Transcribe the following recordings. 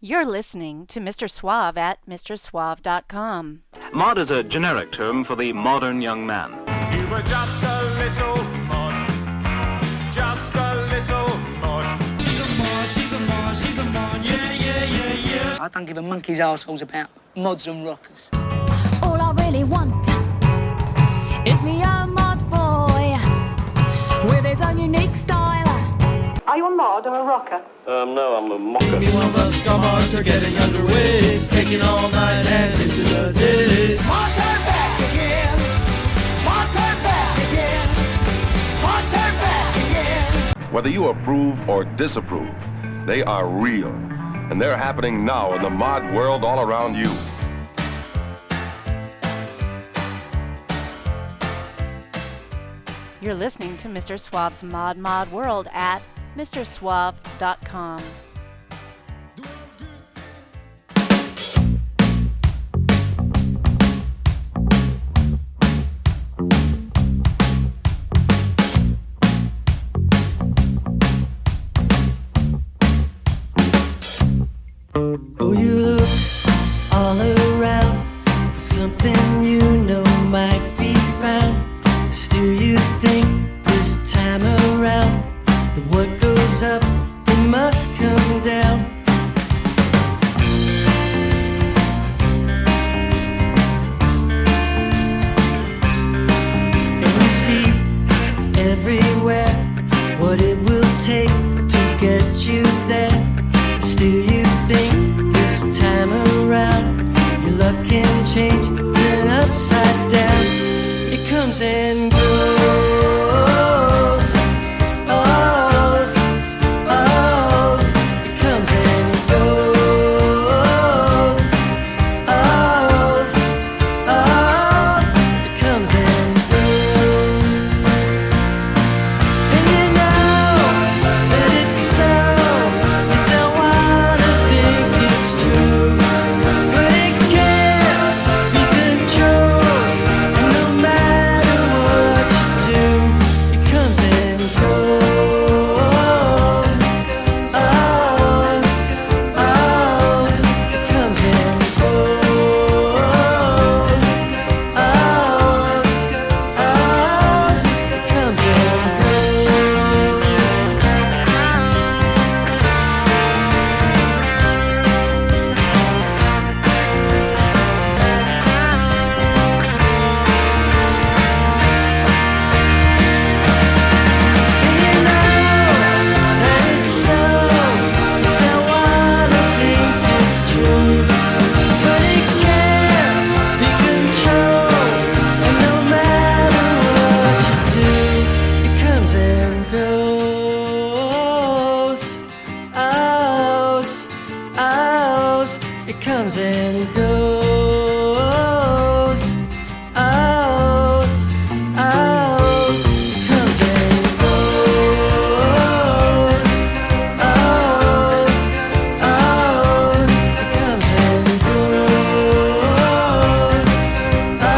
You're listening to Mr. Suave at MrSuave.com. Mod is a generic term for the modern young man. You were just a little mod. Just a little mod. She's a mod, she's a mod, she's a mod, yeah, yeah, yeah, yeah. I don't give a monkey's arseholes about mods and rockers. All I really want is me a mod boy with his own unique style. Are you a mod or a rocker? No, I'm a mocker. Me one of us come on to getting underway, taking all night and into the day. Mods are back again. Mods are back again. Mods are back again. Whether you approve or disapprove, they are real, and they're happening now in the mod world all around you. You're listening to Mr. Suave's Mod World at MrSuave.com. Oh, you look all around for something you know might be found. Still you think this time around that what goes up, it must come down. And you see everywhere what it will take to get you there. Still you think this time around your luck can change, turn upside down. It comes and goes. It comes and goes. It comes and goes. And you know that it's so. You don't wanna think it's true, but it can't be controlled. And no matter what you do, it comes and goes. It comes and goes. It comes and And you know that it's so. You don't wanna think it's true, but it can't be controlled. And no matter what you do, it comes and goes. It comes and goes. It comes and goes. It comes and goes. It comes and goes. It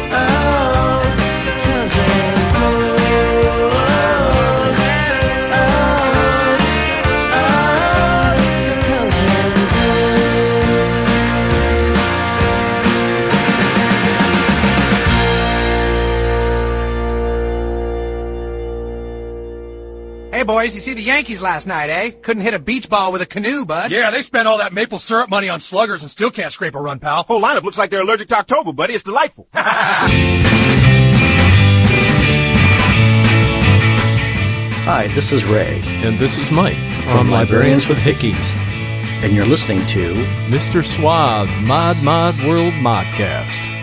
comes and Hey, boys, you see the Yankees last night, eh? Couldn't hit a beach ball with a canoe, bud. Yeah, they spent all that maple syrup money on sluggers and still can't scrape a run, pal. Whole lineup looks like they're allergic to October, buddy. It's delightful. Hi, this is Ray. And this is Mike From Librarians with Hickeys. And you're listening to Mr. Suave's Mod World Modcast.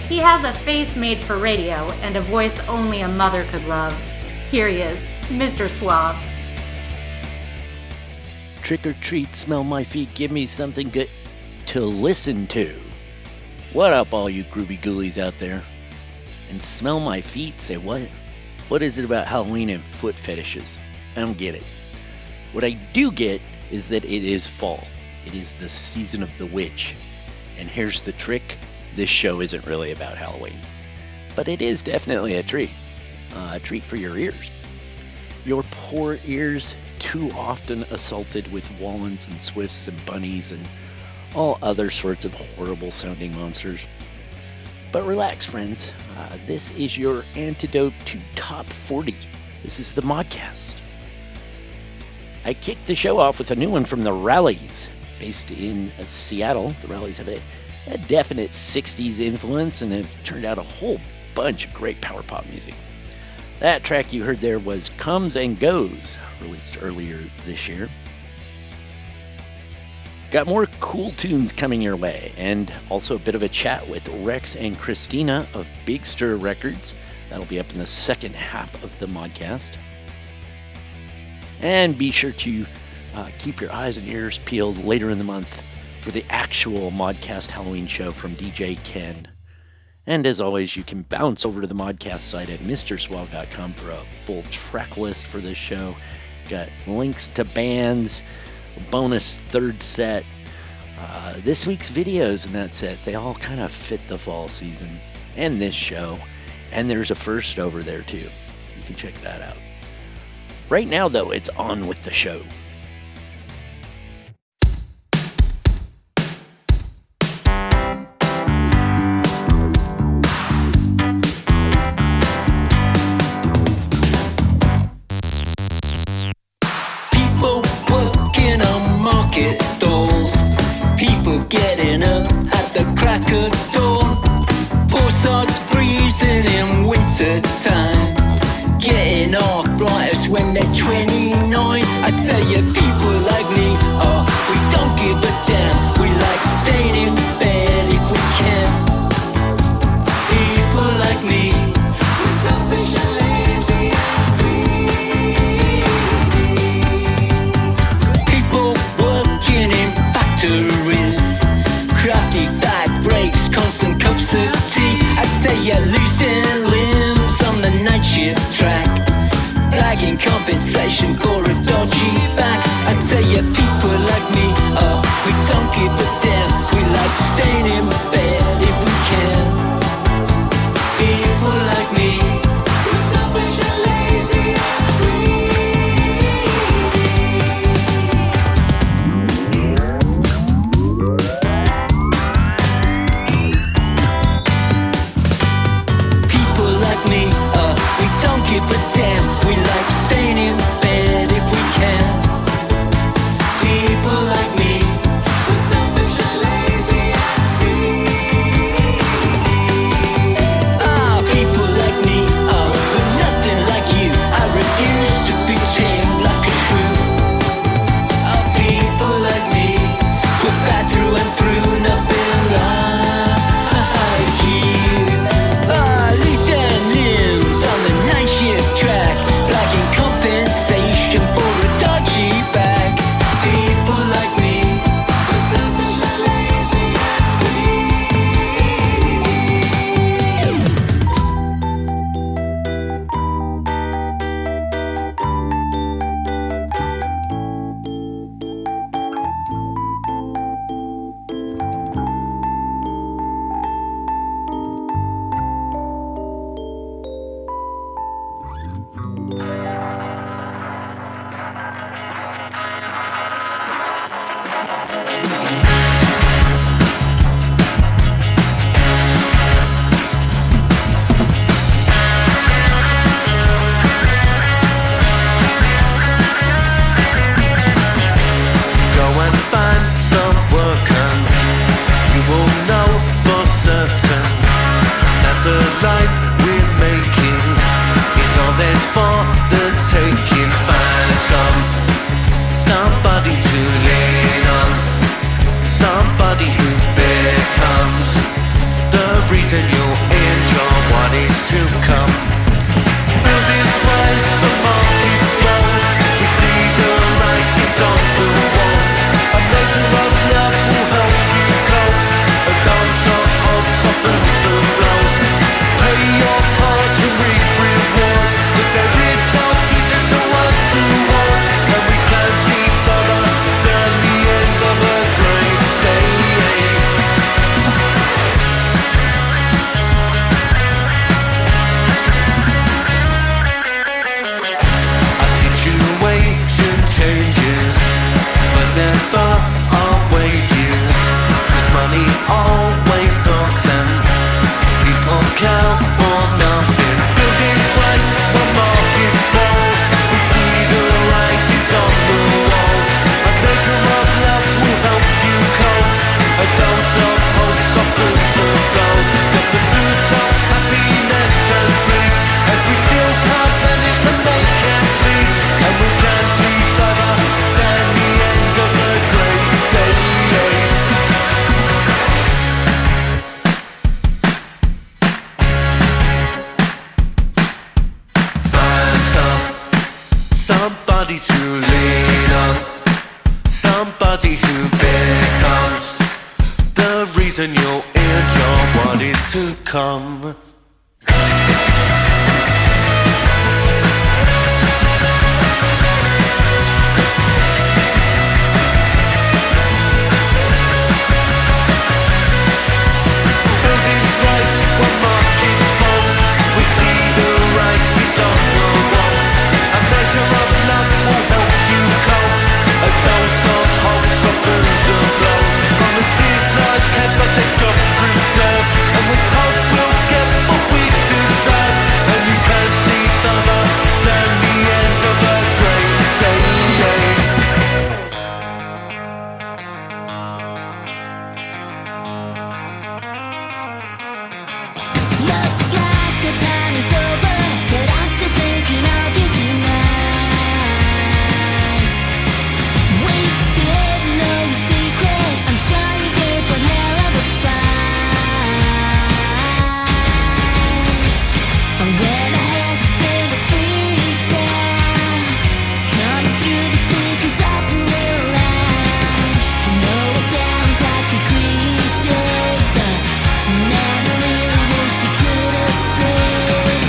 He has a face made for radio and a voice only a mother could love. Here he is, Mr. Suave. trick or treat, smell my feet, give me something good to listen to. What up, all you groovy ghoulies out there? And smell my feet? Say what? What is it about Halloween and foot fetishes? I don't get it. What I do get is that it is fall. It is the season of the witch. And here's the trick. This show isn't really about Halloween. But it is definitely a treat. A treat for your ears. Your poor ears, too often assaulted with wallens and swifts and bunnies and all other sorts of horrible sounding monsters. But relax, friends. This is your antidote to Top 40. This is the Modcast. I kicked the show off with a new one from the Rallies, based in Seattle. The Rallies have a definite 60s influence and have turned out a whole bunch of great power pop music. That track you heard there was Comes and Goes, released earlier this year. Got more cool tunes coming your way, and also a bit of a chat with Rex and Christina of Big Stir Records. That'll be up in the second half of the Modcast. And be sure to keep your eyes and ears peeled later in the month for the actual Modcast Halloween show from DJ Ken. And as always, you can bounce over to the Modcast site at MrSuave.com for a full track list for this show. Got links to bands, a bonus third set, this week's videos in that set. They all kind of fit the fall season and this show. And there's a first over there too. You can check that out. Right now, though, it's on with the show. People working on market stalls, people getting up at the crack of dawn, poor sods freezing in winter time, getting arthritis when they're 29. I tell you, people like me, oh, we don't give a damn. We like staying in bed if we can. People like me, we're selfish and lazy and greedy. People working in factories, crafty fat breaks, constant cups of tea. I tell you, losing limbs on the night shift track, blagging compensation for a dodgy back. I tell you, people like me, oh, we don't give a damn. We like staying in bed if we can. People like me, we're selfish and lazy and people like me, we don't give a damn. We like staying in bed if we can. People like me, we're selfish and lazy and greedy. People like me, we're nothing like you. I refuse to be tamed like a shrew. People like me, we're bad through and through, nothing like you. Loosen limbs on the night shift track, blacking compensation for a dodgy bag. People like me, we're selfish and lazy and go and find some work and you will know for certain that the life we're making is all there's for the taking. Find somebody to lean on, somebody who becomes the reason you'll enjoy what is to come. Buildings rise, the market's low, we see the writings on the wall. he who becomes the reason you're in your what is to come. Buildings rise when markets fall. We see the right, it's on the wall. A measure of love will help you cope. A dose of hope softens the blow. Promises not kept, but they just preserved. And with hope we'll get what we deserve. And you can't see further than the end of a great day. Looks like the time is over, but I'm still thinking of you tonight. We didn't know your secret. I'm sure you gave one hell of a fight. And when I heard you say the freedom coming through the speakers up real loud, I know it sounds like a cliche, but never really wish you could have stayed.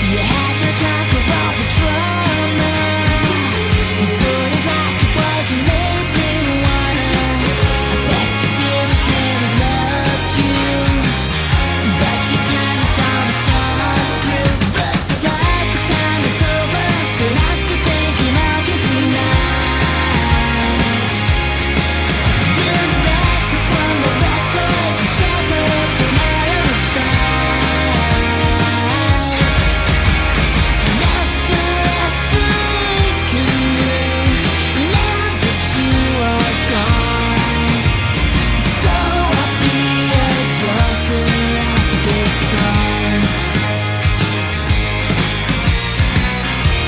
You had no time for all the drama. You told it like it was and made me wanna. I bet you didn't care he loved you, but you kinda saw me shine through. Looks like the time is over, but I'm still thinking of you tonight. You let this one go let go and shut up and hell of a fight. Nothing left that we can do now that you are gone. So I'll be a darker at this song.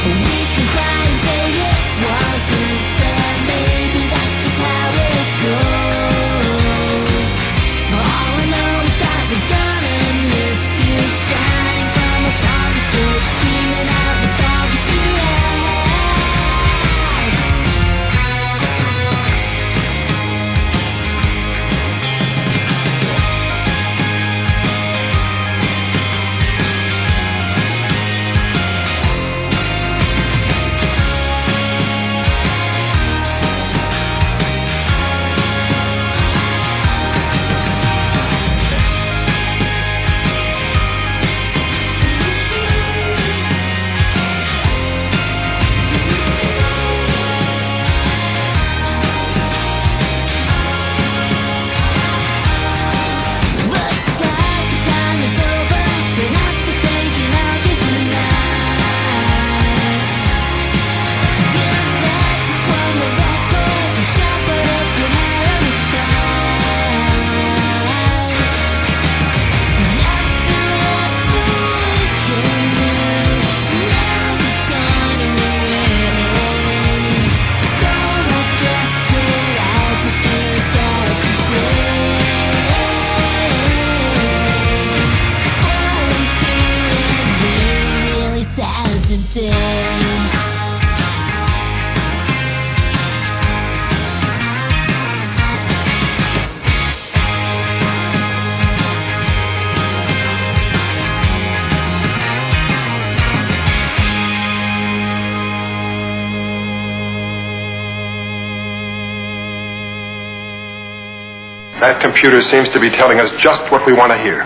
We can cry and say it wasn't fair. Maybe that's just how it goes. All I know is that we're gonna miss you, shining from upon the stage, screaming out with all that you had. Looks like the time is over, but I'm still thinking of you tonight. You let this one go let go and shut up and hell of a fight. Nothing left that we can do now you've gone away. So I guess that I'll be feeling sad today. I'm feeling really, really sad today. That computer seems to be telling us just what we want to hear.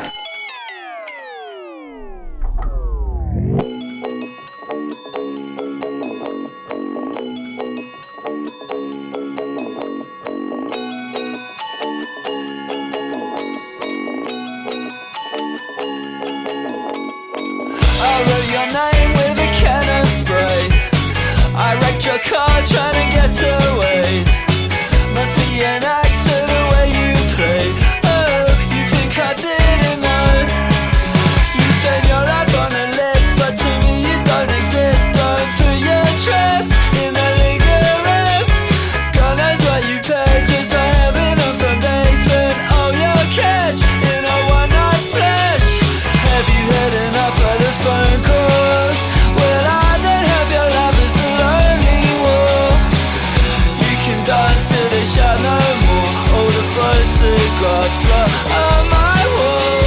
I wrote your name with a can of spray. I wrecked your car trying to get away. Must be an actor the way you play. Oh, you think I didn't know? You spend your life on a list, but to me you don't exist. Don't put your trust in the lingerers. God knows what you paid just for having a fun day. Spent all your cash in a one-night splash. Have you had enough of the phone calls? Well, I don't have your love, it's a lonely war. You can dance till they shut no photographs on my wall.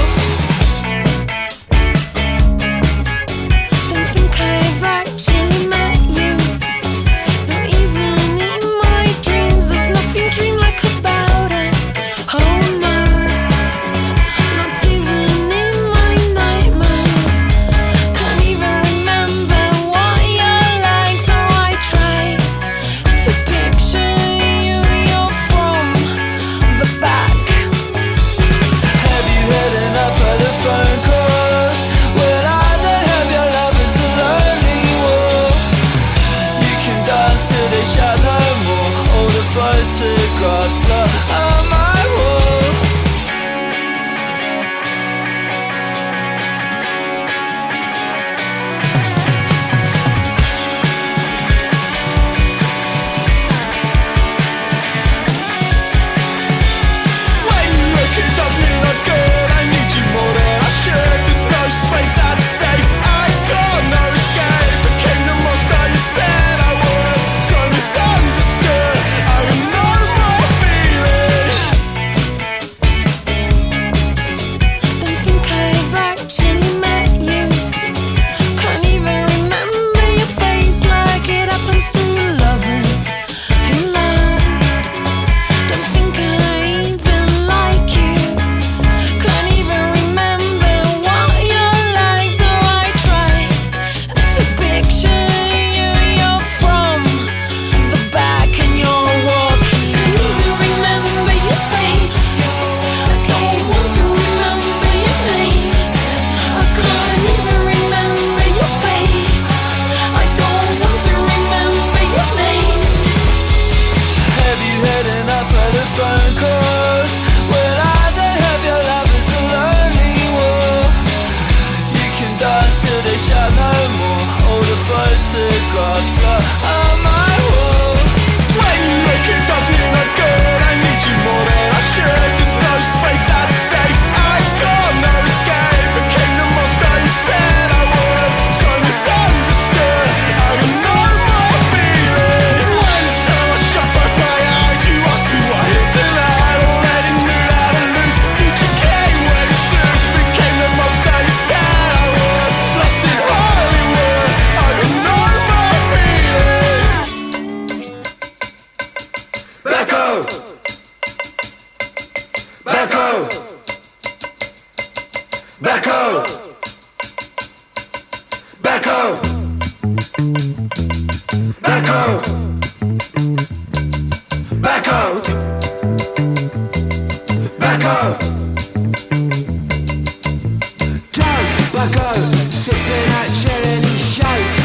Don't think I've actually met you. Not even in my dreams. There's nothing dreamlike about it. Oh no, not even in my nightmares. Can't even remember what you're like, so I try to picture you. You're from the back. Have you had enough of the phone calls? When I don't have your love, it's a lonely war. You can dance till they shout no more. All the photographs are on my wall. When you look, it does me no good. I need you more than I should. There's no space, not safe. I got no escape. Became the monster you said I would. So misunderstood. I have no more feelings. Don't think I've actually met you. Can't even remember your face like it happens to lovers who love. Don't think I even like you. Can't even remember what you're like, so I try to picture you. You're from the back and you're walking. Can't even remember your face. I don't want to remember your name. I can't even remember your face. I don't want to remember your name. Have you had enough of the phone calls? When I don't have your love, it's a lonely war. You can dance till they shout no more. All the photographs are on my wall. When you look, it does me no good. I need you more than I should. There's no space, not safe. I got no escape. Became the monster you said I would. So misunderstood. I have no more feelings. When someone shut both my eyes, you asked me why here tonight. Already knew that I'd lose. Future came when it soon became the monster you said I would. Lost in Hollywood. I have no more feelings. Back home. Back home. Back home. Back home. Back home. Back home. Back home. John Bucko sits in that chair and he shouts.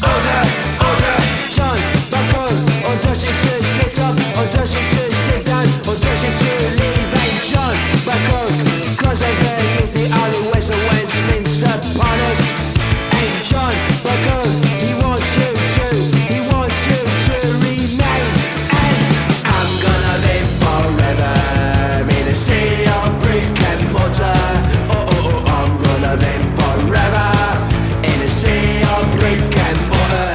Order, order. John Bucko, or does it to sit up, or does it to sit down, or does it to leave? And John Bucko cries over with the alleyways of Westminster Palace. And John Bucko, he wants you to remain. And I'm gonna live forever in a sea of brick and mortar. Oh, oh, oh, I'm gonna live forever in a sea of brick and mortar.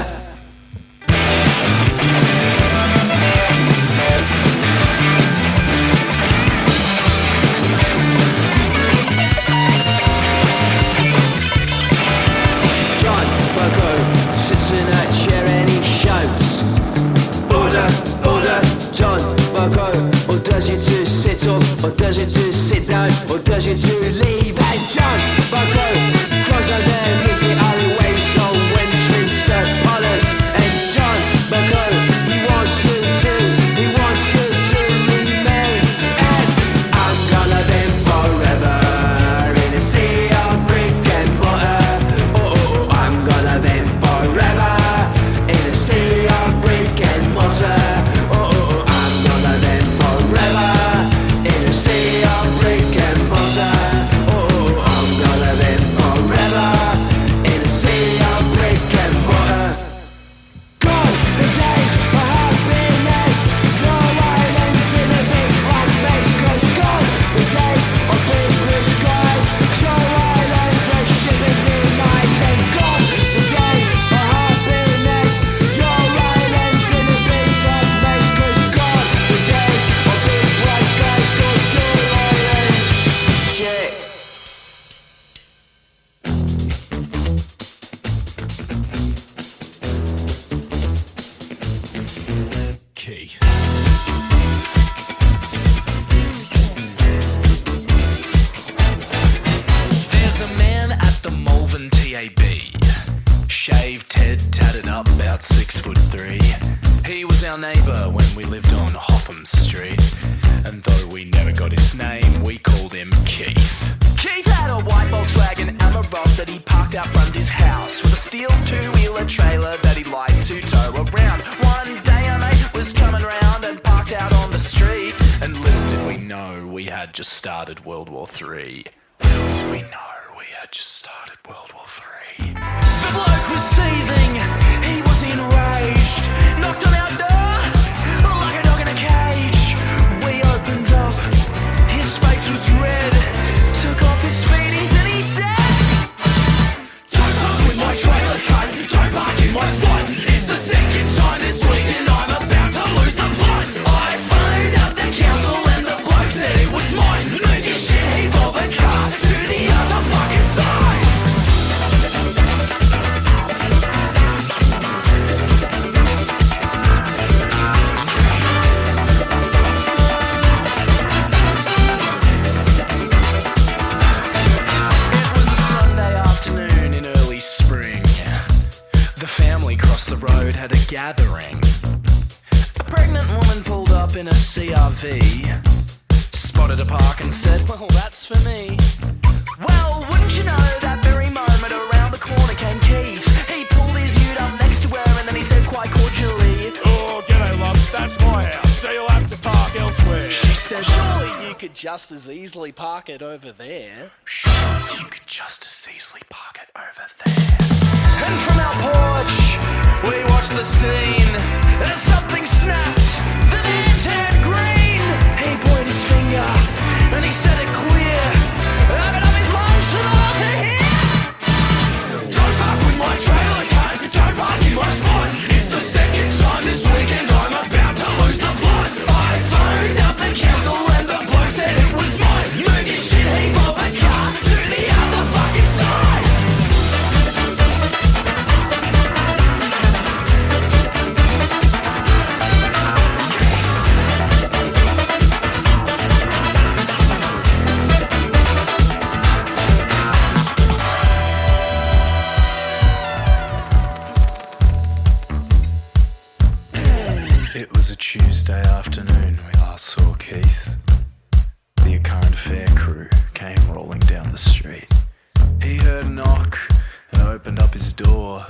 John Bucko sits in that chair and he shouts. Order, order, John Bucko. Or does it to sit up, or does it to sit down, or does it to leave? And John Bucko cries out there with the alleyways of Westminster Palace. And John Bucko, he wants you to remain. And I'm gonna live forever in a sea of brick and mortar. Oh, oh, oh, I'm gonna live forever in a sea of brick and mortar. Oh, oh, oh, I'm gonna live forever in a sea of brick and mortar. Oh, oh, oh, I'm gonna live forever in a And though we never got his name, we called him Keith. Keith had a white Volkswagen Amarok that he parked out front his house with a steel two-wheeler trailer that he liked to tow around. One day a mate was coming round and parked out on the street, and little did we know we had just started World War III. Little did we know we had just started World War III. The bloke was seething, he was enraged, knocked on our door like a dog in a cage. We opened up, his face was red, took off his speedies and he said, "Don't park with my trailer, cunt, don't park in my spot. It's the second time this week and I'm about to lose the plot. I phoned up the council and the bloke said it was mine. Move your shit heap of a car to the other fucking side." The road had a gathering. A pregnant woman pulled up in a CRV, spotted a park and said, "Well, that's for me." Well, wouldn't you know, that very moment around the corner came Keith. He pulled his ute up next to her and then he said quite cordially, "Oh, g'day love, that's my house, so you'll have to park elsewhere." She said, "Surely you could just as easily park it over there." Surely you could just as easily park it over there. And from our porch, we watched the scene as something snapped. The man turned green. He pointed his finger and he said it clear. Open up his lungs for the world to hear. "Don't park with my trailer, cunt. Don't park in my spot. It's the second time this weekend I'm about to lose the plot. I phoned up the council and the bloke said it was mine. Move your shit heap of a car to the other fucking side." It was a Tuesday afternoon we last saw Keith. The Account Fair crew came rolling down the street. He heard a knock and opened up his door,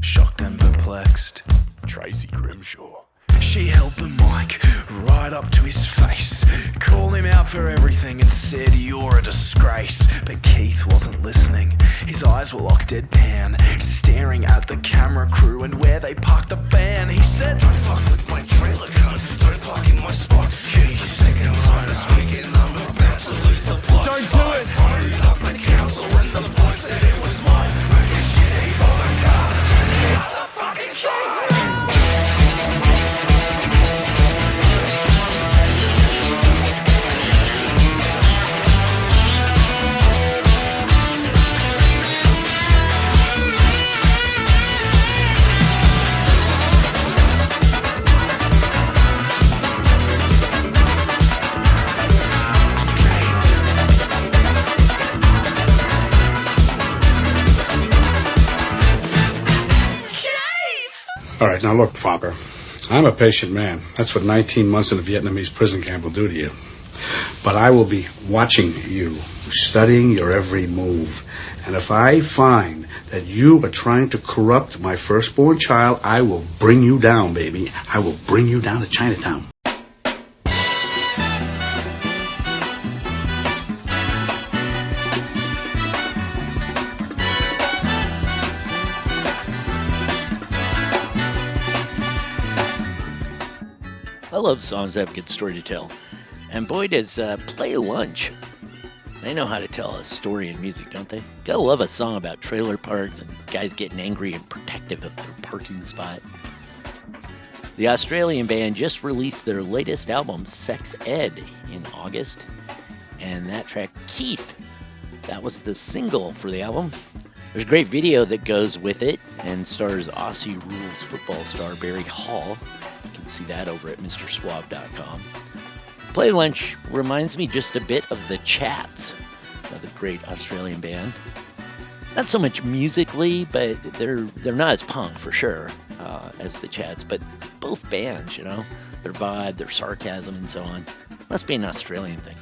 shocked and perplexed. Tracy Grimshaw. She held the mic right up to his face, called him out for everything and said, "You're a disgrace." But Keith wasn't listening. His eyes were locked deadpan, staring at the camera crew and where they parked the van. He said, "Don't fuck with my trailer, cunt. Don't park in my spot. It's the second time this weekend I'm about to lose the plot. Don't do it." I phoned up the council and the bloke said it was mine. Move your shit heap of a car to the other fucking side. All right, now look, Fopper, I'm a patient man. That's what 19 months in a Vietnamese prison camp will do to you. But I will be watching you, studying your every move. And if I find that you are trying to corrupt my firstborn child, I will bring you down, baby. I will bring you down to Chinatown. I love songs that have a good story to tell. And boy, does Play Lunch. They know how to tell a story in music, don't they? Gotta love a song about trailer parks and guys getting angry and protective of their parking spot. The Australian band just released their latest album, Sex Ed, in August. And that track, Keith, that was the single for the album. There's a great video that goes with it and stars Aussie Rules football star Barry Hall. You can see that over at MrSuave.com. Play Lunch reminds me just a bit of the Chats, another great Australian band. Not so much musically, but they're not as punk for sure as the Chats, but both bands, you know, their vibe, their sarcasm, and so on. Must be an Australian thing.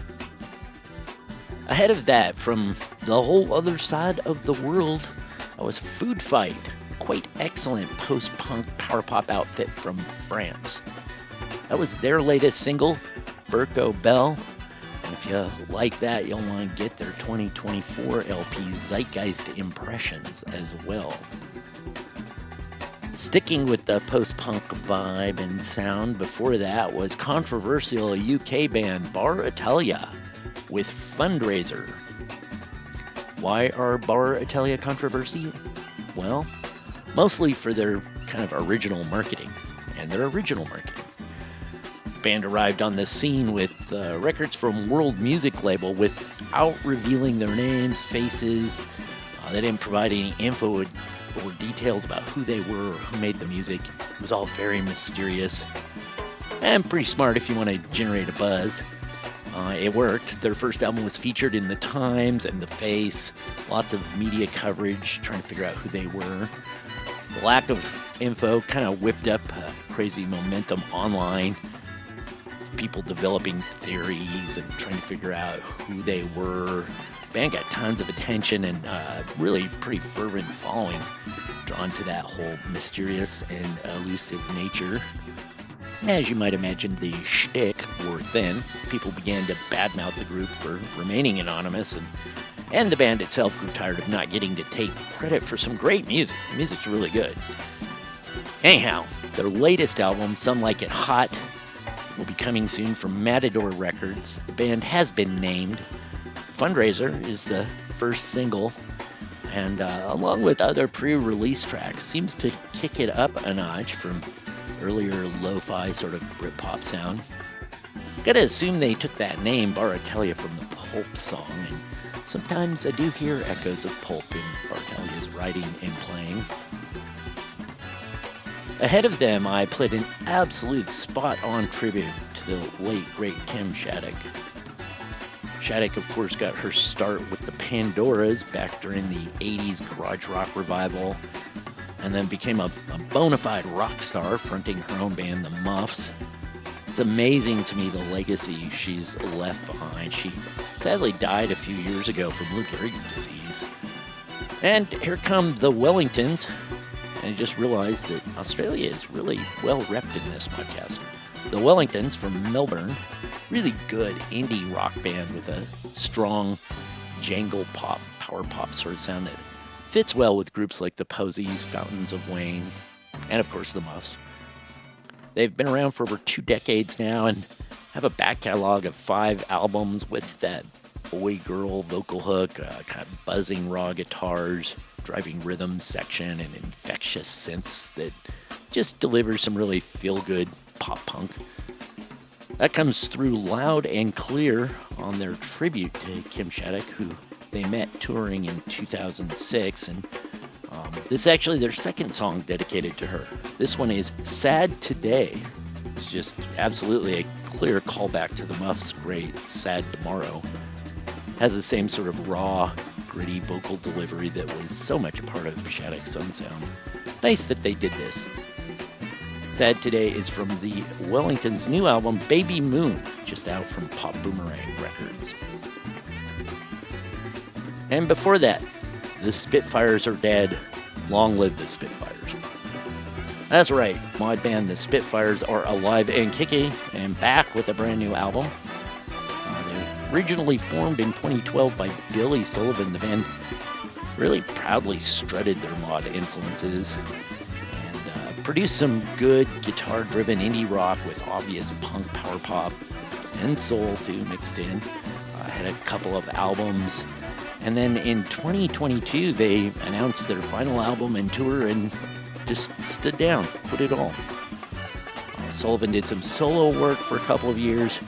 Ahead of that, from the whole other side of the world, I was Food Fight. Quite excellent post-punk power pop outfit from France. That was their latest single, Burko Bell. And if you like that, you'll want to get their 2024 LP Zeitgeist Impressions as well. Sticking with the post-punk vibe and sound, before that was controversial UK band Bar Italia with Fundraiser. Why are Bar Italia controversial? Well, mostly for their kind of original marketing. Band arrived on the scene with records from World Music label without revealing their names, faces. They didn't provide any info or details about who they were or who made the music. It was all very mysterious and pretty smart if you want to generate a buzz. It worked. Their first album was featured in the Times and the Face. Lots of media coverage trying to figure out who they were. The lack of info kind of whipped up crazy momentum online. People developing theories and trying to figure out who they were. Band got tons of attention and really pretty fervent following, drawn to that whole mysterious and elusive nature. As you might imagine, the shtick wore thin. People began to badmouth the group for remaining anonymous, and the band itself grew tired of not getting to take credit for some great music. The music's really good. Anyhow, their latest album, Some Like It Hot, will be coming soon from Matador Records. The band has been named. Fundraiser is the first single, and along with other pre-release tracks, seems to kick it up a notch from earlier lo-fi sort of Britpop sound. Gotta assume they took that name, Bar Italia, from the Pulp song, and sometimes I do hear echoes of Pulp in Bar Italia's writing and playing. Ahead of them, I played an absolute spot-on tribute to the late, great Kim Shattuck. Shattuck, of course, got her start with the Pandoras back during the 80s garage rock revival, and then became a bona fide rock star, fronting her own band, the Muffs. It's amazing to me the legacy she's left behind. She sadly died a few years ago from Lou Gehrig's disease. And here come the Wellingtons. And I just realized that Australia is really well repped in this podcast. The Wellingtons from Melbourne, really good indie rock band with a strong jangle pop, power pop sort of sound that fits well with groups like the Posies, Fountains of Wayne, and of course the Muffs. They've been around for over 2 decades now and have a back catalog of 5 albums with that boy-girl vocal hook, kind of buzzing raw guitars, driving rhythm section, and infectious synths that just delivers some really feel-good pop-punk. That comes through loud and clear on their tribute to Kim Shattuck, who they met touring in 2006, and this is actually their second song dedicated to her. This one is Sad Today. It's just absolutely a clear callback to the Muffs' great Sad Tomorrow. Has the same sort of raw, gritty vocal delivery that was so much a part of Shattuck's own sound. Nice that they did this. Sad Today is from the Wellingtons' new album, Baby Moon, just out from Pop Boomerang Records. And before that, the Spitfires are dead. Long live the Spitfires. That's right, mod band the Spitfires are alive and kicking and back with a brand new album. They originally formed in 2012 by Billy Sullivan. The band really proudly strutted their mod influences and produced some good guitar-driven indie rock with obvious punk power pop and soul too mixed in. Had a couple of albums. And then in 2022, they announced their final album and tour and just stood down, put it all. Sullivan did some solo work for a couple of years,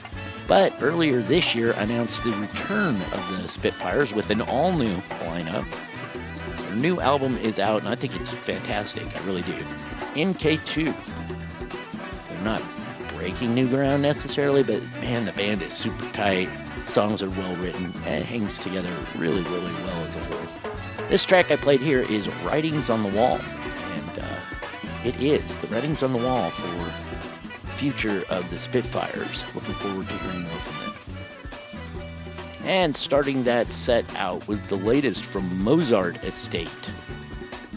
but earlier this year announced the return of the Spitfires with an all-new lineup. Their new album is out, and I think it's fantastic. I really do. MK2. They're not breaking new ground necessarily, but man, the band is super tight. Songs are well written, and it hangs together really, really well as a whole. This track I played here is Writings on the Wall, and it is the Writings on the Wall for future of the Spitfires. Looking forward to hearing more from them. And starting that set out was the latest from Mozart Estate,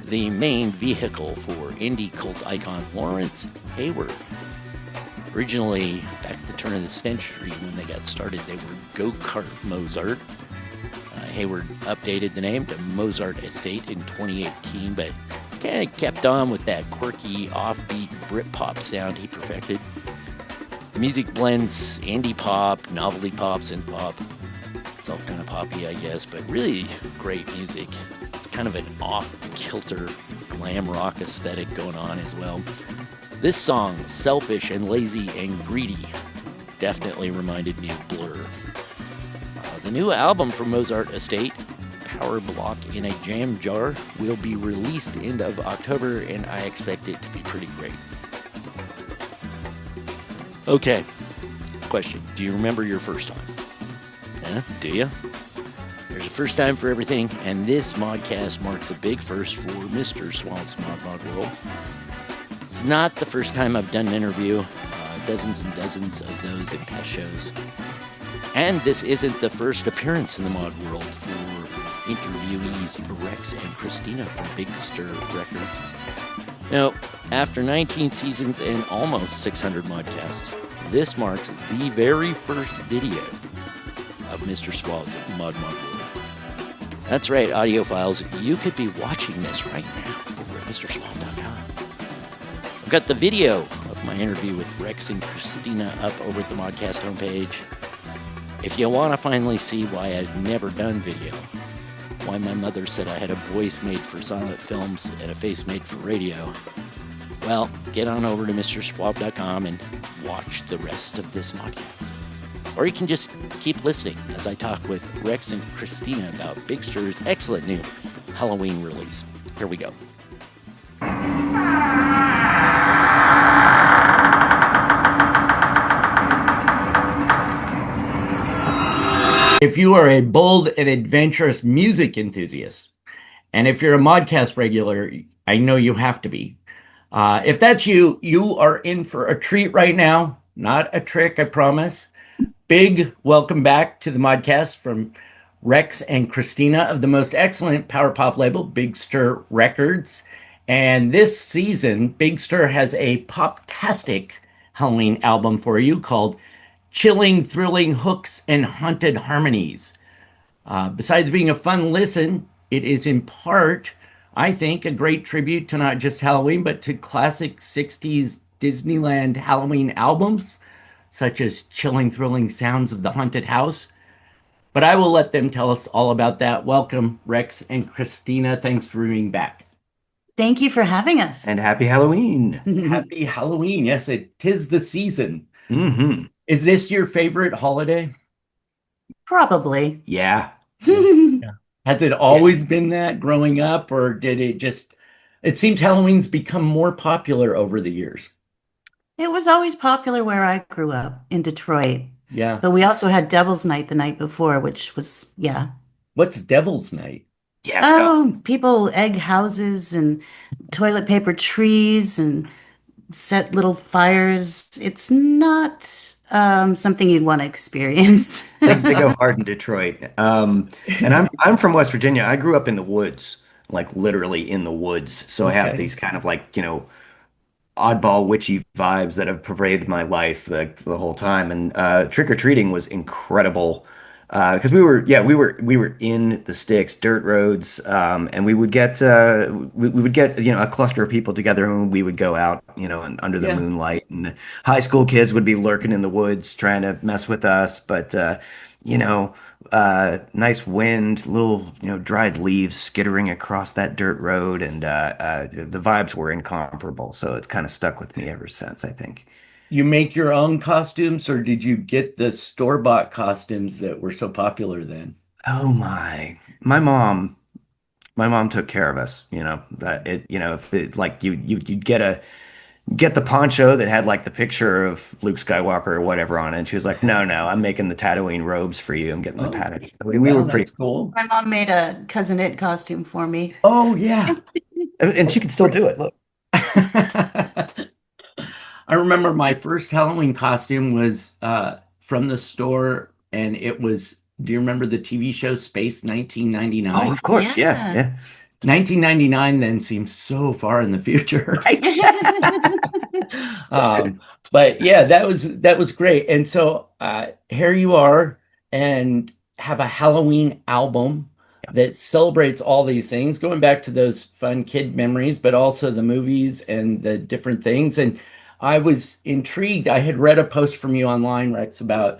the main vehicle for indie cult icon Lawrence Hayward. Originally, back at the turn of the century when they got started, they were Go-Kart Mozart. Hayward updated the name to Mozart Estate in 2018, but kind of kept on with that quirky, offbeat Britpop sound he perfected. The music blends indie pop, novelty pop, synth pop. It's all kind of poppy, I guess, but really great music. It's kind of an off-kilter glam rock aesthetic going on as well. This song, Selfish and Lazy and Greedy, definitely reminded me of Blur. The new album from Mozart Estate, Power Block in a Jam Jar, will be released end of October, and I expect it to be pretty great. Okay, question. Do you remember your first time? Do you? There's a first time for everything, and this Modcast marks a big first for Mr. Suave's Mod World. It's not the first time I've done an interview, dozens and dozens of those in past shows. And this isn't the first appearance in the mod world for interviewees Rex and Christina from Big Stir Records. Now, after 19 seasons and almost 600 modcasts, this marks the very first video of Mr. Suave's Mod World. That's right, audiophiles, you could be watching this right now over at MrSuave.com. I've got the video of my interview with Rex and Christina up over at the Modcast homepage. If you want to finally see why I've never done video, why my mother said I had a voice made for silent films and a face made for radio, well, get on over to MrSuave.com and watch the rest of this Modcast. Or you can just keep listening as I talk with Rex and Christina about Big Stir's excellent new Halloween release. Here we go. If you are a bold and adventurous music enthusiast, and if you're a Modcast regular, I know you have to be. If that's you, you are in for a treat right now. Not a trick, I promise. Big welcome back to the Modcast from Rex and Christina of the most excellent power pop label, Big Stir Records. And this season, Big Stir has a pop-tastic Halloween album for you called Chilling, Thrilling Hooks and Haunted Harmonies. Besides being a fun listen, it is in part, I think, a great tribute to not just Halloween, but to classic 60s Disneyland Halloween albums, such as Chilling, Thrilling Sounds of the Haunted House. But I will let them tell us all about that. Welcome, Rex and Christina. Thanks for being back. Thank you for having us. And happy Halloween. Happy Halloween. Yes, it 'tis the season. Mm-hmm. Is this your favorite holiday? Probably. Yeah. Has it always been that growing up, or did it just... It seems Halloween's become more popular over the years. It was always popular where I grew up in Detroit. Yeah. But we also had Devil's Night the night before, which was, What's Devil's Night? Yeah. Oh, people egg houses and toilet paper trees and set little fires. It's not something you'd want to experience. They go hard in Detroit. And I'm from West Virginia. I grew up in the woods, like literally in the woods. So I have these kind of like, oddball witchy vibes that have pervaded my life the whole time. And trick-or-treating was incredible. Because we were in the sticks, dirt roads, and we would get a cluster of people together, and we would go out and under the moonlight, and high school kids would be lurking in the woods trying to mess with us, but nice wind, little dried leaves skittering across that dirt road, and the vibes were incomparable. So it's kind of stuck with me ever since, I think. You make your own costumes, or did you get the store-bought costumes that were so popular then? Oh my mom took care of us, if it, like you'd get the poncho that had like the picture of Luke Skywalker or whatever on it. And she was like, no, I'm making the Tatooine robes for you. I'm getting the pattern. We were pretty cool. My mom made a Cousin It costume for me. Oh yeah. And she can still do it. Look. I remember my first Halloween costume was from the store, and it was. Do you remember the TV show Space Oh, 1999? of course. Yeah. Yeah. Yeah. 1999 then seems so far in the future. Right. Um, but yeah, that was great. And so here you are, and have a Halloween album that celebrates all these things, going back to those fun kid memories, but also the movies and the different things. And I was intrigued. I had read a post from you online, Rex, about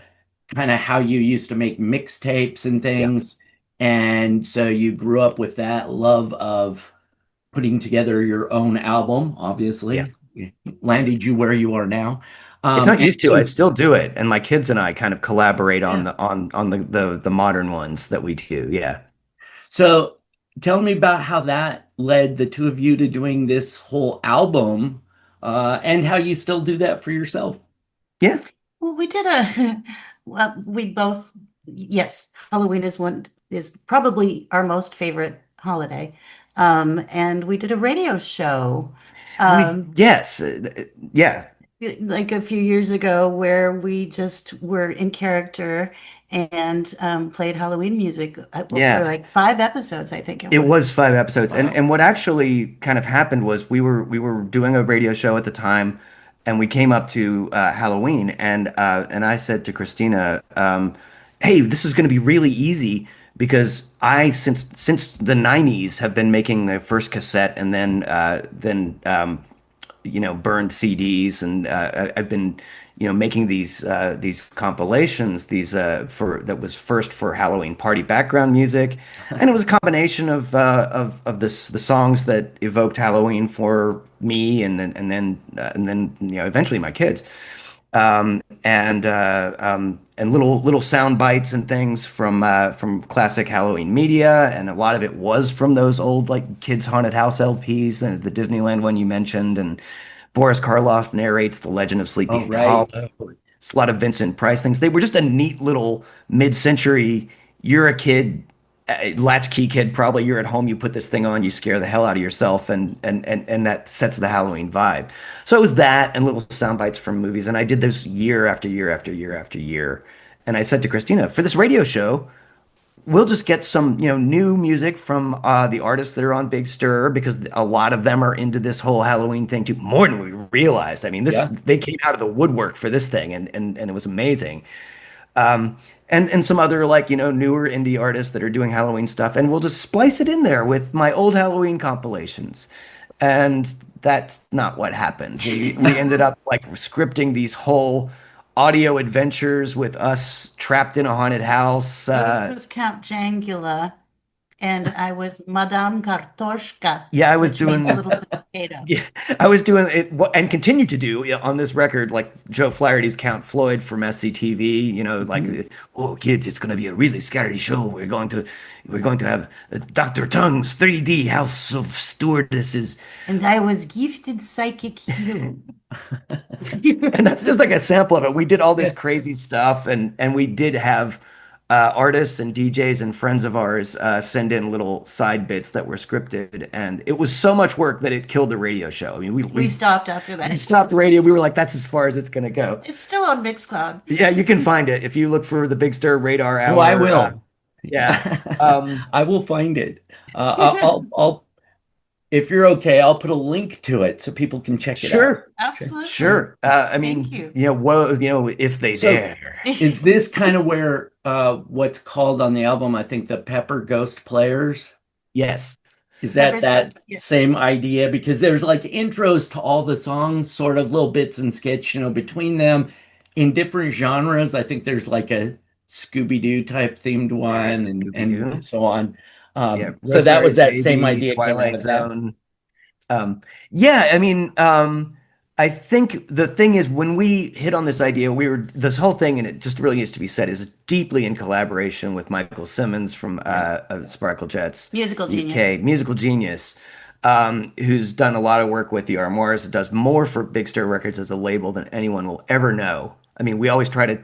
kind of how you used to make mixtapes and Yeah. things. And so you grew up with that love of putting together your own album, Yeah. obviously. Landed you where you are now. It's not And used to. I so, still do it, and my kids and I kind of collaborate on yeah. the modern ones that we do. Yeah. So tell me about how that led the two of you to doing this whole album, and how you still do that for yourself. Yeah. Well, we did a, well, we both, yes, Halloween is probably our most favorite holiday. And we did a radio show, Yes. Yeah. like a few years ago where we just were in character and played Halloween music for Yeah. like 5 episodes, I think it It was. was 5 episodes, and Wow. what actually kind of happened was we were doing a radio show at the time, and we came up to Halloween, and I said to Christina, "Hey, this is going to be really easy because I since the '90s have been making the first cassette and then burned CDs, and I've been making these compilations for that was first for Halloween party background music, and it was a combination of the songs that evoked Halloween for me, and then eventually my kids, and little sound bites and things from classic Halloween media, and a lot of it was from those old like kids haunted house LPs, and the Disneyland one you mentioned, and Boris Karloff narrates The Legend of Oh, Sleepy right. Hollow. It's a lot of Vincent Price things. They were just a neat little mid-century. You're a kid, latchkey kid, probably. You're at home. You put this thing on. You scare the hell out of yourself, and that sets the Halloween vibe. So it was that and little sound bites from movies. And I did this year after year after year after year. And I said to Christina, for this radio show, we'll just get some new music from the artists that are on Big Stir, because a lot of them are into this whole Halloween thing too, more than we realized. I mean, this Yeah. they came out of the woodwork for this thing, and it was amazing. And some other like newer indie artists that are doing Halloween stuff, and we'll just splice it in there with my old Halloween compilations. And that's not what happened. We ended up like scripting these whole audio adventures with us trapped in a haunted house. Yours was Count Jangula, and I was Madame Kartoshka, Yeah, I was which means doing. little potato. Yeah, I was doing it and continue to do on this record, like Joe Flaherty's Count Floyd from SCTV. Like, oh kids, it's going to be a really scary show. We're going to have Dr. Tongue's 3D House of Stewardesses, And I was gifted psychic healing. and that's just like a sample of it. We did all this crazy stuff, and we did have artists and DJs and friends of ours send in little side bits that were scripted, and it was so much work that it killed the radio show. I mean, We stopped after we that. stopped the radio. We were like, that's as far as it's going to go. It's still on Mixcloud. Yeah, you can find it if you look for the Big Stir Radar Hour. Oh, I will. Yeah. I will find it. I'll if you're okay, I'll put a link to it so people can check it out. Sure. Absolutely. Sure. I mean, Thank you. if they So, dare. is this kind of where what's called on the album, I think, the Pepper Ghost Players? Yes. Is that Pepper's that Ghost, yeah. same idea? Because there's like intros to all the songs, sort of little bits and skits, between them in different genres. I think there's like a Scooby-Doo type themed one, Scooby-Doo. and so on. Yeah. So that was that Rosemary same Baby, idea came out Twilight of that. Zone. Yeah, I mean, I think the thing is when we hit on this idea, this whole thing, and it just really needs to be said, is deeply in collaboration with Michael Simmons from Sparkle Jets, Musical UK, genius. musical genius, who's done a lot of work with the Armoires, does more for Big Stir Records as a label than anyone will ever know. I mean, we always try to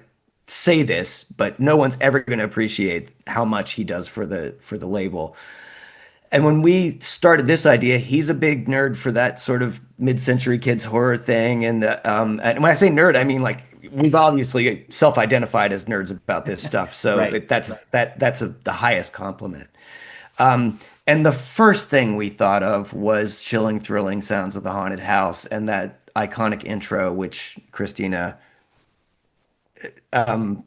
say this, but no one's ever going to appreciate how much he does for the label. And when we started this idea, he's a big nerd for that sort of mid-century kids horror thing. And when I say nerd, I mean like we've obviously self-identified as nerds about this stuff. So Right. that's the highest compliment. And the first thing we thought of was chilling, thrilling sounds of the haunted house and that iconic intro, which Christina, um,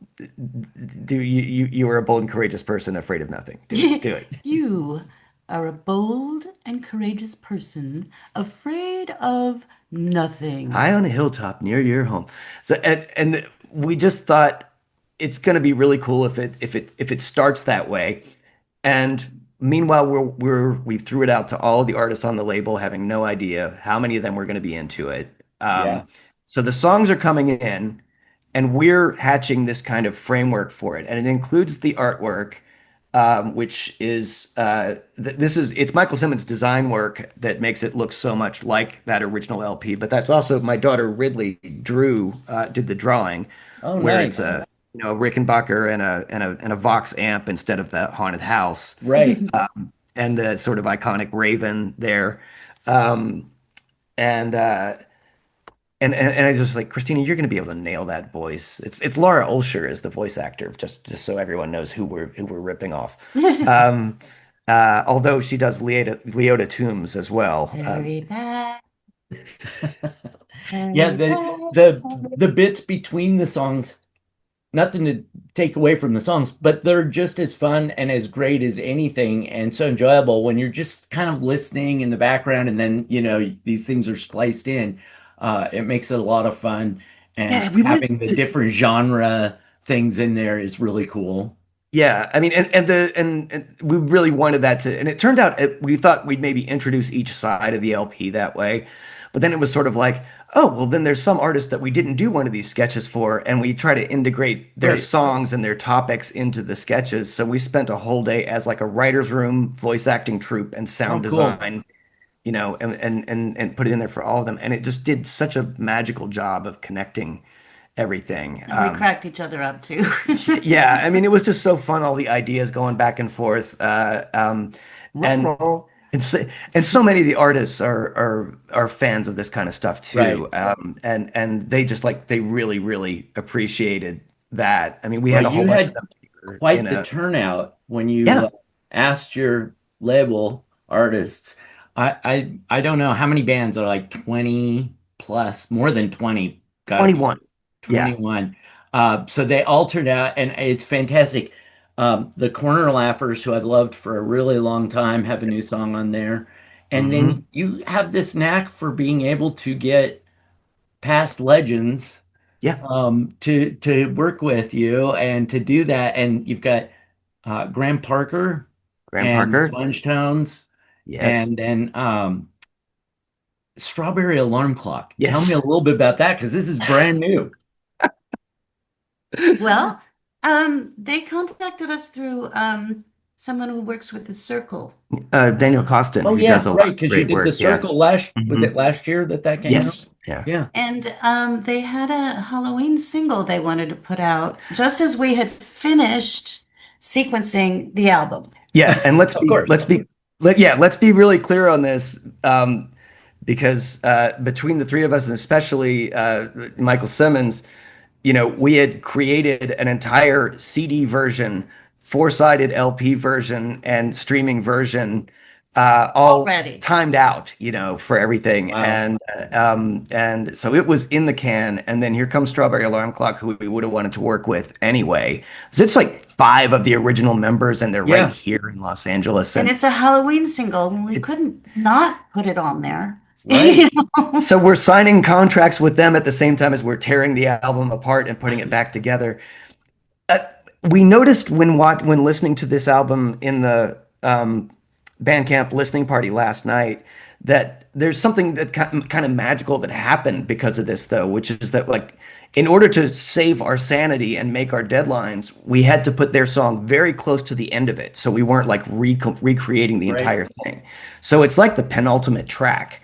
you were a bold and courageous person, afraid of nothing. Do it. You are a bold and courageous person, afraid of nothing. High on a hilltop near your home. So and we just thought it's going to be really cool if it starts that way. And meanwhile, we threw it out to all of the artists on the label, having no idea how many of them were going to be into it. Yeah. So the songs are coming in, and we're hatching this kind of framework for it, and it includes the artwork, which is it's Michael Simmons' design work that makes it look so much like that original LP. But that's also my daughter Ridley did the drawing, Oh, where nice. it's a Rickenbacker and a Vox amp instead of the haunted house, Right. and the sort of iconic Raven there, um, and. And I was just like, Christina, you're going to be able to nail that voice. It's Laura Olsher is the voice actor, just so everyone knows who we're ripping off. Um, although she does Leota Toombs as well. Very bad. Yeah, the bits between the songs, nothing to take away from the songs, but they're just as fun and as great as anything, and so enjoyable when you're just kind of listening in the background, and then these things are spliced in. It makes it a lot of fun, and Yeah, we wanted having the to- different genre things in there is really cool. Yeah, I mean, and we really wanted that to, and it turned out we thought we'd maybe introduce each side of the LP that way, but then it was sort of like, oh, well, then there's some artists that we didn't do one of these sketches for, and we try to integrate their Right. songs and their topics into the sketches. So we spent a whole day as like a writer's room, voice acting troupe, and sound Oh, cool. design, and put it in there for all of them, and it just did such a magical job of connecting everything. And we cracked each other up too. Yeah, I mean, it was just so fun, all the ideas going back and forth. And so many of the artists are fans of this kind of stuff too. And they really, really appreciated that. I mean, we had Well, a whole you bunch had of them together quite in the a- turnout when you Yeah. asked your label artists. I don't know how many bands are like 20 plus, more than 20. Gotta be 21. Yeah. 21. So they all turned out, and it's fantastic. The Corner Laughers, who I've loved for a really long time, have a new song on there. And Mhm. then you have this knack for being able to get past legends, Yeah. to work with you and to do that. And you've got Graham Parker Graham and Parker. Sponge Tones, Yes. and then Strawberry Alarm Clock. Yes. Tell me a little bit about that, because this is brand new. Well, they contacted us through someone who works with the Circle. Daniel Costin, Oh who yeah, does a lot right, of because you great did the work. Yeah. Circle was Mhm. it last year that came Yes. out? Yeah. Yeah. And they had a Halloween single they wanted to put out just as we had finished sequencing the album. Yeah, and let's be really clear on this, because between the three of us, and especially Michael Simmons, we had created an entire CD version, four-sided LP version, and streaming version, all Already. timed out, for everything, Wow. and so it was in the can. And then here comes Strawberry Alarm Clock, who we would have wanted to work with anyway. So it's like 5 of the original members, and they're Yeah. right here in Los Angeles. And it's a Halloween single, and we couldn't not put it on there. Right. So we're signing contracts with them at the same time as we're tearing the album apart and putting it back together. We noticed when listening to this album in the Bandcamp listening party last night that there's something that kind of magical that happened because of this, though, which is that, like, in order to save our sanity and make our deadlines, we had to put their song very close to the end of it, so we weren't like recreating the Right. entire thing. So it's like the penultimate track.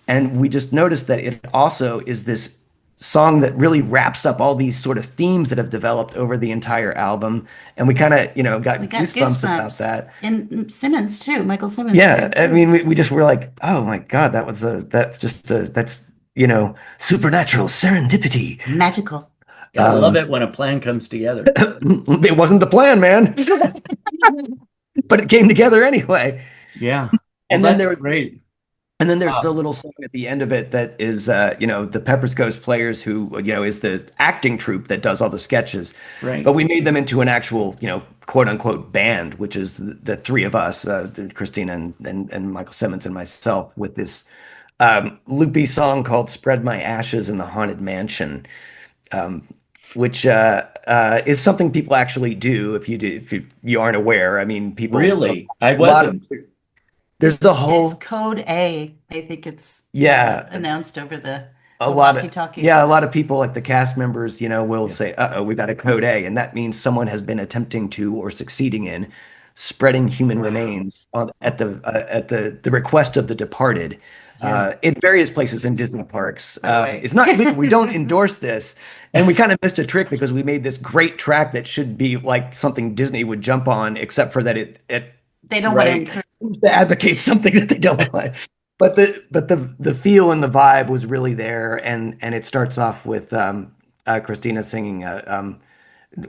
And we just noticed that it also is this song that really wraps up all these sort of themes that have developed over the entire album. And we kind of, got We got goosebumps about that. And Simmons too, Michael Simmons. Yeah, too. I mean, we just were like, oh my God, that's supernatural serendipity. Magical. I love it when a plan comes together. It wasn't the plan, man, but it came together anyway. Yeah. And Well, then that's great. And then there's a little song at the end of it that is, the Pepper's Ghost Players, who, is the acting troupe that does all the sketches. Right. But we made them into an actual, quote unquote band, which is the three of us, Christina and Michael Simmons and myself, with this loopy song called Spread My Ashes in the Haunted Mansion, which is something people actually do if you aren't aware. I mean, people Really? I a lot of- wasn't. There's a whole It's code A. I think it's announced over the walkie-talkies. a lot of people, like the cast members, will say, "Uh-oh, we got a code A," and that means someone has been attempting to or succeeding in spreading human remains at the request of the departed. In various places in Disney parks. It's not illegal. We don't endorse this. And we kind of missed a trick because we made this great track that should be like something Disney would jump on, except for that they don't want to encourage to advocate something that they don't want. But the feel and the vibe was really there, and it starts off with Christina singing,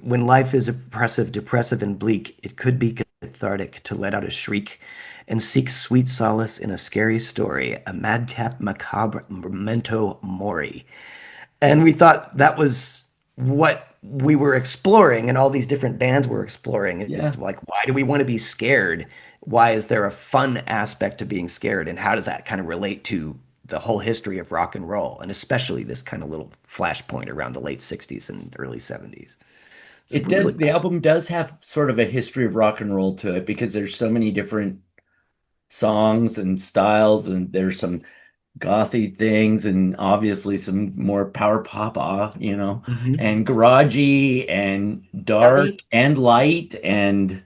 "When life is oppressive, depressive, and bleak, it could be cathartic to let out a shriek and seek sweet solace in a scary story, a madcap macabre memento mori." And we thought that was what we were exploring, and all these different bands were exploring. It's like, why do we want to be scared? Why is there a fun aspect to being scared? And how does that kind of relate to the whole history of rock and roll? And especially this kind of little flashpoint around the late 60s and early 70s. It does. The album does have sort of a history of rock and roll to it because there's so many different songs and styles, and there's some gothy things and obviously some more power pop, and garagey and dark and light, and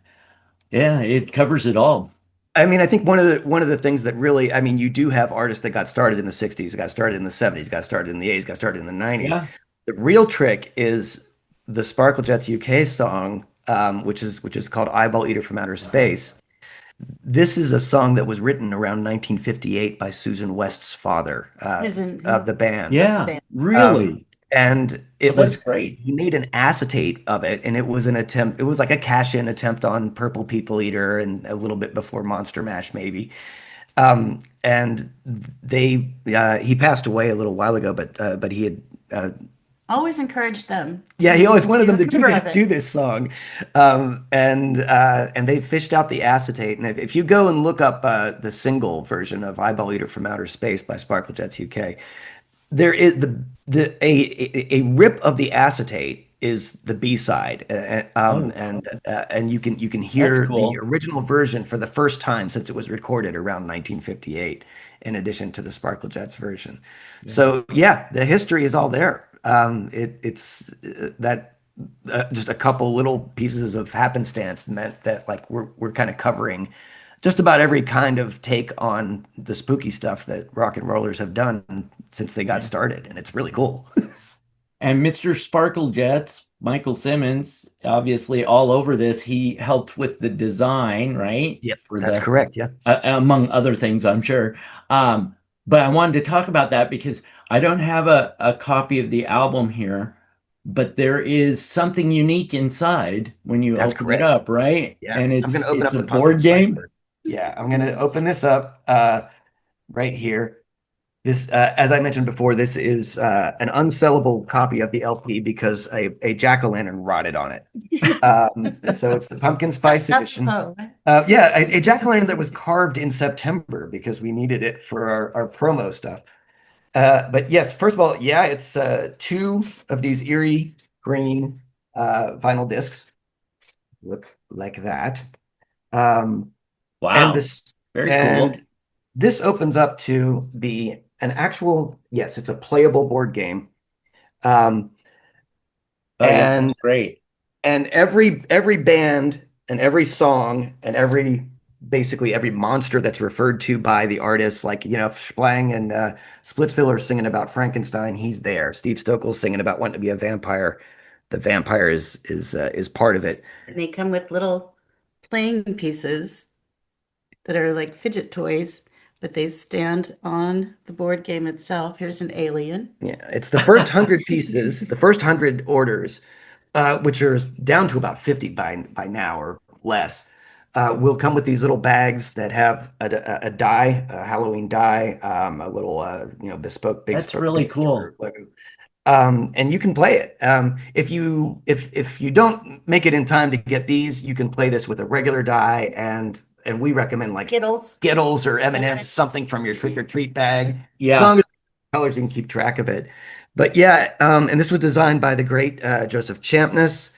it covers it all. I mean, I think one of the things that really, I mean, you do have artists that got started in the 60s, got started in the 70s, got started in the 80s, got started in the 90s. Yeah. The real trick is the Sparkle Jets UK song, which is called Eyeball Eater from Outer Space. This is a song that was written around 1958 by Susan West's father of the band. Yeah, really. And it was great. He made an acetate of it, and it was an attempt. It was like a cash-in attempt on Purple People Eater, and a little bit before Monster Mash, maybe. And he passed away a little while ago, but he had. Always encouraged them. Yeah, he always wanted them to do this song, and they fished out the acetate. And if you go and look up the single version of "Eyeball Eater from Outer Space" by Sparkle Jets UK, there is a rip of the acetate is the B-side, and you can hear the original version for the first time since it was recorded around 1958, in addition to the Sparkle Jets version. Yeah. So the history is all there. It's that just a couple little pieces of happenstance meant that like we're kind of covering just about every kind of take on the spooky stuff that rock and rollers have done since they got started, and it's really cool. And Mr. Sparkle Jets, Michael Simmons, obviously all over this. He helped with the design, right? Yes, that's correct. Yeah, among other things, I'm sure. But I wanted to talk about that because I don't have a copy of the album here, but there is something unique inside when you open it up, right? Yeah, and I'm going to open up a the board game. Yeah, I'm going to open this up right here. This, as I mentioned before, this is an unsellable copy of the LP because a jack-o'-lantern rotted on it. So it's the Pumpkin Spice edition. A jack-o'-lantern that was carved in September because we needed it for our promo stuff. But yes, first of all, it's two of these eerie green vinyl discs. Look like that. Wow. Very cool. This opens up to be an actual, it's a playable board game. And that's great. And every band and every song and every basically every monster that's referred to by the artist. Like, if Splang and Splitsville are singing about Frankenstein, he's there. Steve Stokel's singing about wanting to be a vampire. The vampire is part of it. And they come with little playing pieces that are like fidget toys, but they stand on the board game itself. Here's an alien. Yeah, it's the first 100 pieces, the first 100 orders, which are down to about 50 by now or less, will come with these little bags that have a die, a Halloween die, a little bespoke big That's really big cool. sticker logo. And you can play it. If you don't make it in time to get these, you can play this with a regular die, and we recommend like Skittles or M&Ms, something from your trick or treat bag. Yeah. As long as colors, you can keep track of it. But yeah, and this was designed by the great Joseph Champness.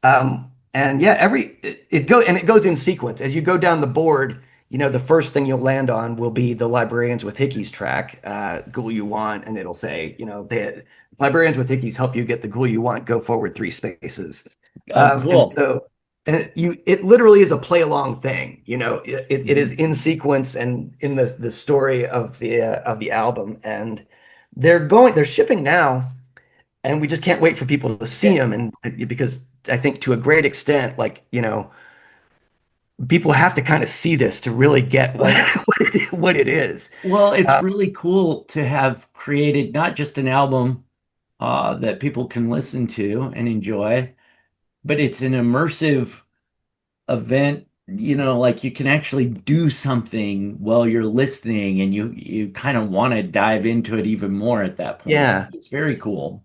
And yeah, it goes in sequence as you go down the board. The first thing you'll land on will be the Librarians with Hickeys track, Ghoul You Want, and it'll say, the Librarians with Hickeys help you get the ghoul you want. Go forward 3 spaces. Cool. And so it literally is a play along thing. It is in sequence and in the story of the album, and they're shipping now, and we just can't wait for people to see them. And because I think to a great extent, people have to kind of see this to really get what it is. Well, it's really cool to have created not just an album that people can listen to and enjoy, but it's an immersive event. Like you can actually do something while you're listening, and you kind of want to dive into it even more at that point. Yeah. It's very cool.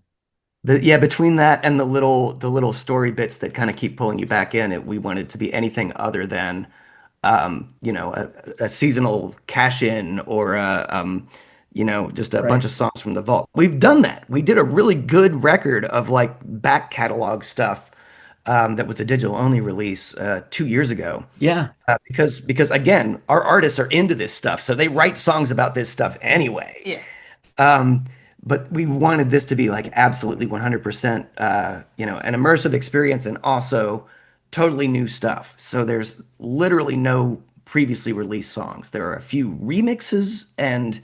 Between that and the little story bits that kind of keep pulling you back in, we want it to be anything other than a seasonal cash in or just a bunch of songs from the vault. We've done that. We did a really good record of like back catalog stuff that was a digital only release 2 years ago. Yeah. Because again, our artists are into this stuff, so they write songs about this stuff anyway. Yeah. But we wanted this to be like absolutely 100%, an immersive experience and also totally new stuff. So there's literally no previously released songs. There are a few remixes and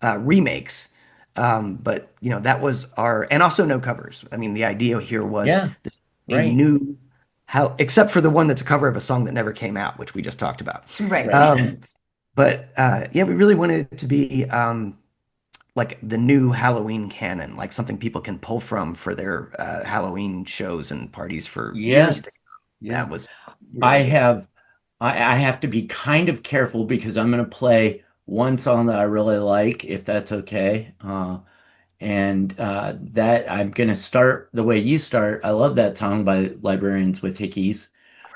remakes, but that was and also no covers. I mean, the idea here was a new except for the one that's a cover of a song that never came out, which we just talked about. Right. But we really wanted it to be like the new Halloween canon, like something people can pull from for their Halloween shows and parties for years to come. That was I have to be kind of careful because I'm going to play one song that I really like, if that's okay. And that I'm going to start the way you start. I love that song by Librarians with Hickeys.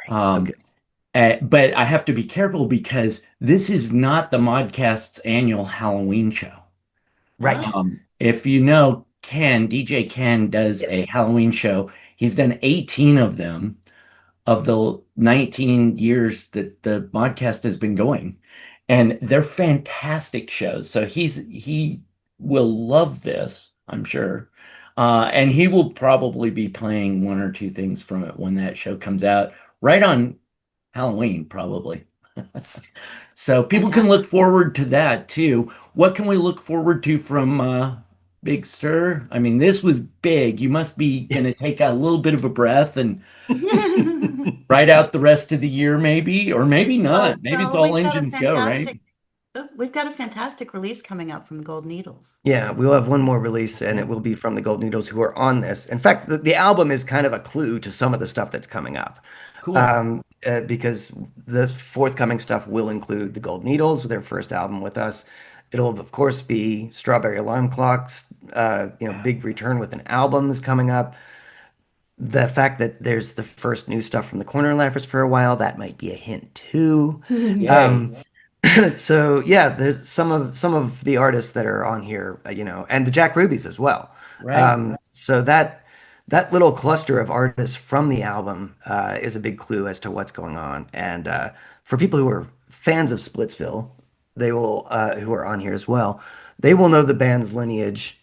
So good. But I have to be careful because this is not the Modcast's annual Halloween show. Right. If you know Ken, DJ Ken does a Halloween show. He's done 18 of them of the 19 years that the Modcast has been going. And they're fantastic shows. So he will love this, I'm sure. And he will probably be playing one or two things from it when that show comes out, right on Halloween, probably. So people can look forward to that too. What can we look forward to from Big Stir? I mean, this was big. You must be going to take a little bit of a breath and ride out the rest of the year, maybe, or maybe not. Maybe it's all engines go, right? We've got a fantastic release coming out from the Gold Needles. Yeah, we'll have one more release, and it will be from the Gold Needles, who are on this. In fact, the album is kind of a clue to some of the stuff that's coming up. Cool. Because the forthcoming stuff will include the Gold Needles, their first album with us. It'll, of course, be Strawberry Alarm Clocks, big return with an album is coming up. The fact that there's the first new stuff from the Corner Laughers for a while, that might be a hint too. So yeah, there's some of the artists that are on here, and the Jack Rubies as well. Right. So that little cluster of artists from the album is a big clue as to what's going on. And for people who are fans of Splitsville, they will who are on here as well, they will know the band's lineage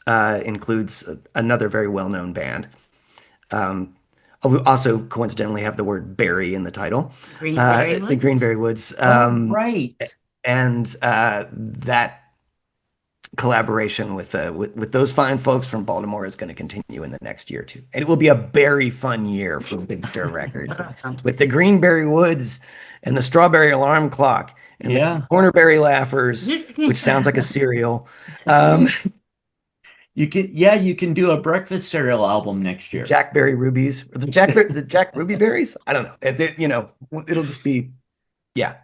includes another very well-known band. We also coincidentally have the word berry in the title. Greenberry The Woods? Greenberry Woods. Right. And that collaboration with those fine folks from Baltimore is going to continue in the next year too. And it will be a very fun year for Big Stir Records with the Greenberry Woods and the Strawberry Alarm Clock and the Cornerberry Laughers, which sounds like a cereal. You can do a breakfast cereal album next year. Jackberry Rubies, the Jack Ruby Berries. I don't know. It'll just be, yeah.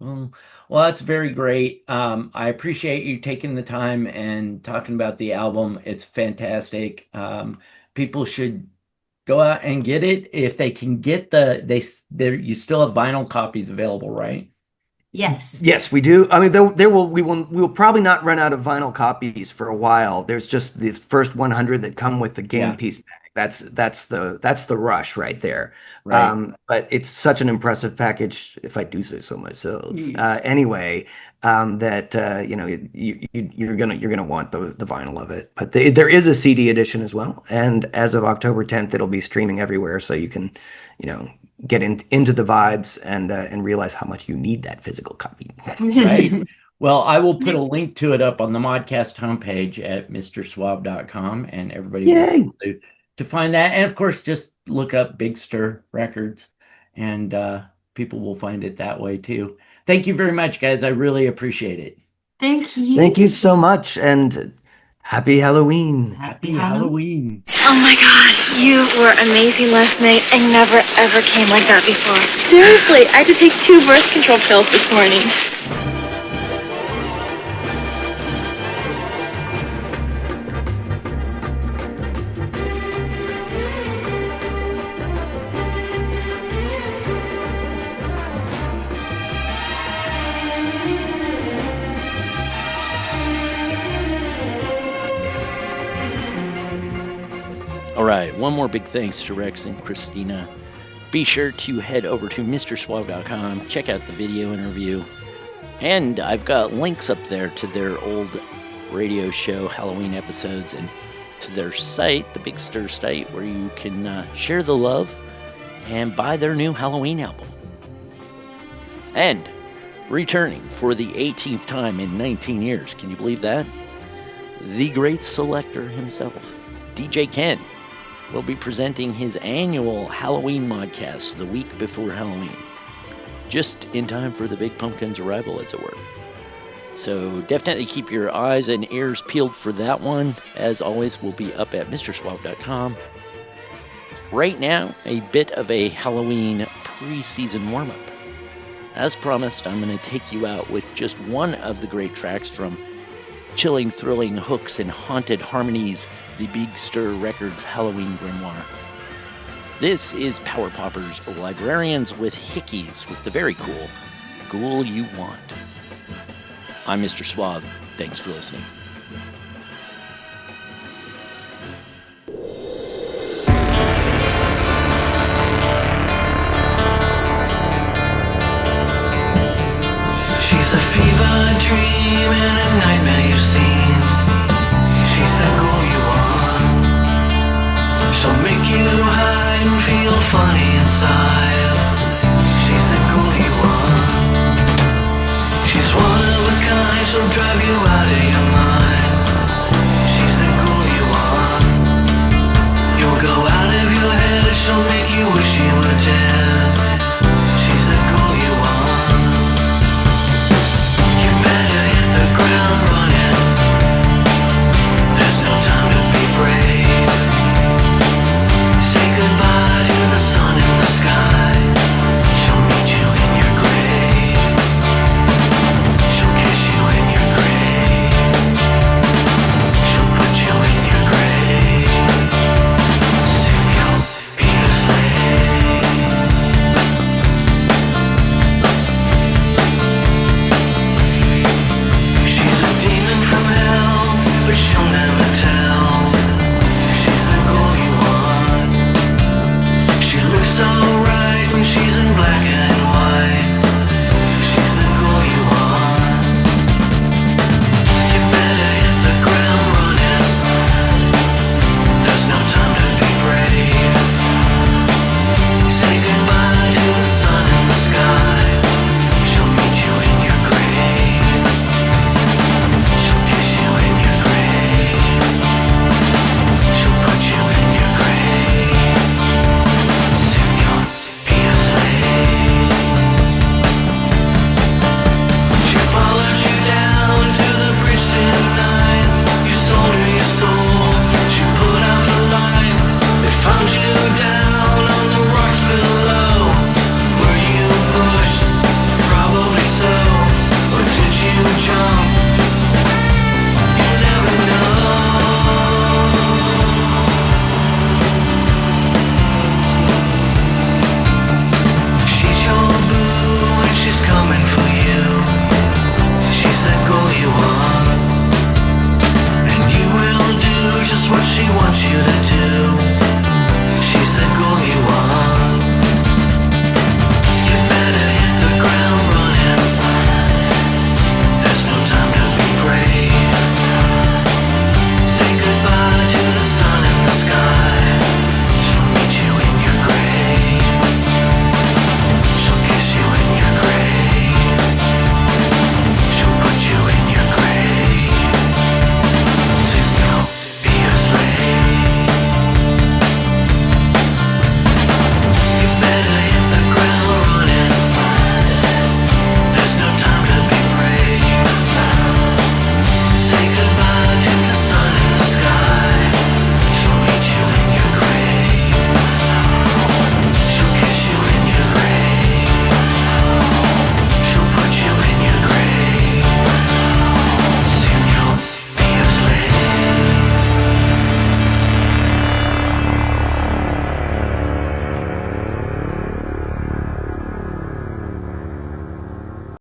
Well, that's very great. I appreciate you taking the time and talking about the album. It's fantastic. People should go out and get it if they can get you still have vinyl copies available, right? Yes. Yes, we do. I mean, we will probably not run out of vinyl copies for a while. There's just the first 100 that come with the game piece pack. That's the rush right there. Right. But it's such an impressive package, if I do say so myself. Anyway, that you're gonna want the vinyl of it. But there is a CD edition as well, and as of October 10th, it'll be streaming everywhere, so you can get into the vibes and realize how much you need that physical copy. Right. Well, I will put a link to it up on the Modcast homepage at mrsuave.com, and everybody will be able to find that. And of course, just look up Big Stir Records, and people will find it that way too. Thank you very much, guys. I really appreciate it. Thank you. Thank you so much, and happy Halloween. Happy Halloween. Oh my gosh, you were amazing last night. I never ever came like that before. Seriously, I had to take 2 birth control pills this morning. All right, one more big thanks to Rex and Christina. Be sure to head over to mrsuave.com, check out the video interview, and I've got links up there to their old radio show Halloween episodes and to their site, the Big Stir site, where you can share the love and buy their new Halloween album. And returning for the 18th time in 19 years, can you believe that? The great selector himself, DJ Ken, will be presenting his annual Halloween Modcast the week before Halloween, just in time for the Big Pumpkin's arrival, as it were. So definitely keep your eyes and ears peeled for that one. As always, we'll be up at mrsuave.com. Right now, a bit of a Halloween pre-season warm-up. As promised, I'm going to take you out with just one of the great tracks from chilling, thrilling hooks and haunted harmonies, the Big Stir Records Halloween Grimoire. This is Power Poppers Librarians with Hickeys with the very cool Ghoul You Want. I'm Mr. Suave. Thanks for listening. She's a fever dream and a nightmare you've seen. She's the ghoul you want. She'll make you hide and feel funny inside. She's the ghoul you want. She's one of a kind, she'll drive you out of your mind. She's the ghoul you want. You'll go out of your head, she'll make you wish you were dead. She's the ghoul you want. You better hit the ground running. There's no time to be brave. Say goodbye to the sun in the sky. She'll meet you in your grave. She'll kiss you in your grave. She'll put you in your grave. Soon you'll be a slave. She's a demon from hell, but she'll never tell. She's the ghoul you want. She looks so right when she's in black and